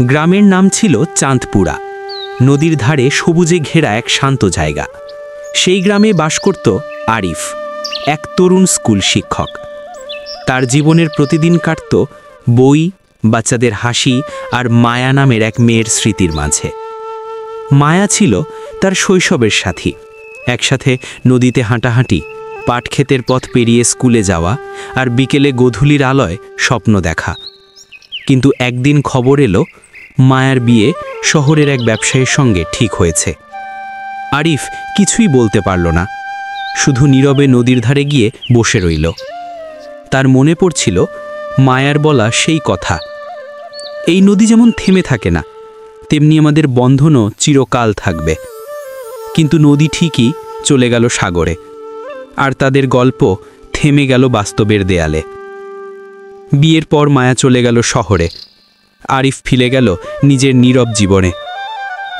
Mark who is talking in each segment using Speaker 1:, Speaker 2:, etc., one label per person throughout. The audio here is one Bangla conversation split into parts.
Speaker 1: গ্রামের নাম ছিল চাঁদপুরা। নদীর ধারে সবুজে ঘেরা এক শান্ত জায়গা। সেই গ্রামে বাস করত আরিফ, এক তরুণ স্কুল শিক্ষক। তার জীবনের প্রতিদিন কাটত বই, বাচ্চাদের হাসি আর মায়া নামের এক মেয়ের স্মৃতির মাঝে। মায়া ছিল তার শৈশবের সাথী। একসাথে নদীতে হাঁটাহাঁটি, পাটক্ষেতের পথ পেরিয়ে স্কুলে যাওয়া আর বিকেলে গোধূলির আলোয় স্বপ্ন দেখা। কিন্তু একদিন খবর এলো, মায়ার বিয়ে শহরের এক ব্যবসায়ীর সঙ্গে ঠিক হয়েছে। আরিফ কিছুই বলতে পারল না, শুধু নীরবে নদীর ধারে গিয়ে বসে রইল। তার মনে পড়ছিল মায়ার বলা সেই কথা, এই নদী যেমন থেমে থাকে না, তেমনি আমাদের বন্ধনও চিরকাল থাকবে। কিন্তু নদী ঠিকই চলে গেল সাগরে, আর তাদের গল্প থেমে গেল বাস্তবের দেয়ালে। বিয়ের পর মায়া চলে গেল শহরে। আরিফ ফিরে গেল নিজের নীরব জীবনে।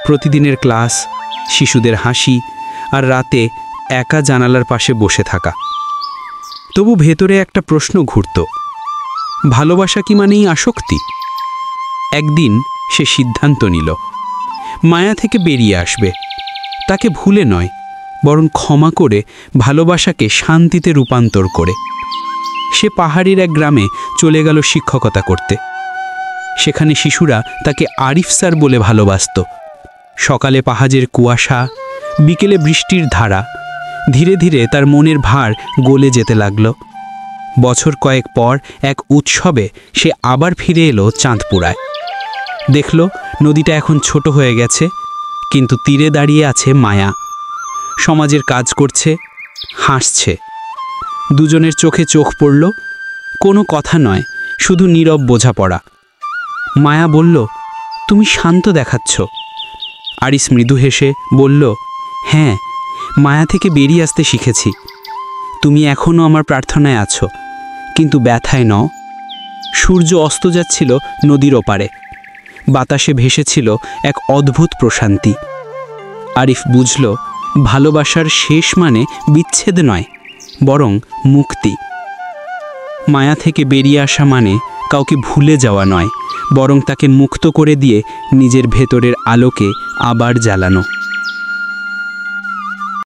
Speaker 1: প্রতিদিনের ক্লাস, শিশুদের হাসি আর রাতে একা জানালার পাশে বসে থাকা। তবু ভেতরে একটা প্রশ্ন ঘুরত, ভালোবাসা কি মানেই আসক্তি? একদিন সে সিদ্ধান্ত নিল, মায়া থেকে বেরিয়ে আসবে। তাকে ভুলে নয়, বরং ক্ষমা করে, ভালোবাসাকে শান্তিতে রূপান্তর করে। সে পাহাড়ের এক গ্রামে চলে গেল শিক্ষকতা করতে। সেখানে শিশুরা তাকে আরিফ স্যার বলে ভালোবাসত। সকালে পাহাড়ের কুয়াশা, বিকেলে বৃষ্টির ধারা, ধীরে ধীরে তার মনের ভার গলে যেতে লাগল। বছর কয়েক পর এক উৎসবে সে আবার ফিরে এলো চাঁদপুরায়। দেখল নদীটা এখন ছোট হয়ে গেছে, কিন্তু তীরে দাঁড়িয়ে আছে মায়া। সমাজের কাজ করছে, হাসছে। দুজনের চোখে চোখ পড়ল, কোনো কথা নয়, শুধু নীরব বোঝাপড়া। মায়া বলল, তুমি শান্ত দেখাচ্ছ। আরিফ মৃদু হেসে বলল, হ্যাঁ, মায়া থেকে বেরিয়ে আসতে শিখেছি। তুমি এখনও আমার প্রার্থনায় আছো, কিন্তু ব্যথায় নও। সূর্য অস্ত যাচ্ছিল নদীর ওপারে। বাতাসে ভেসেছিল এক অদ্ভুত প্রশান্তি। আরিফ বুঝল, ভালোবাসার শেষ মানে বিচ্ছেদ নয়, বরং মুক্তি। মায়া থেকে বেরিয়ে আসা মানে কাউকে ভুলে যাওয়া নয়, বরং তাকে মুক্ত করে দিয়ে নিজের ভেতরের আলোকে আবার জ্বালানো।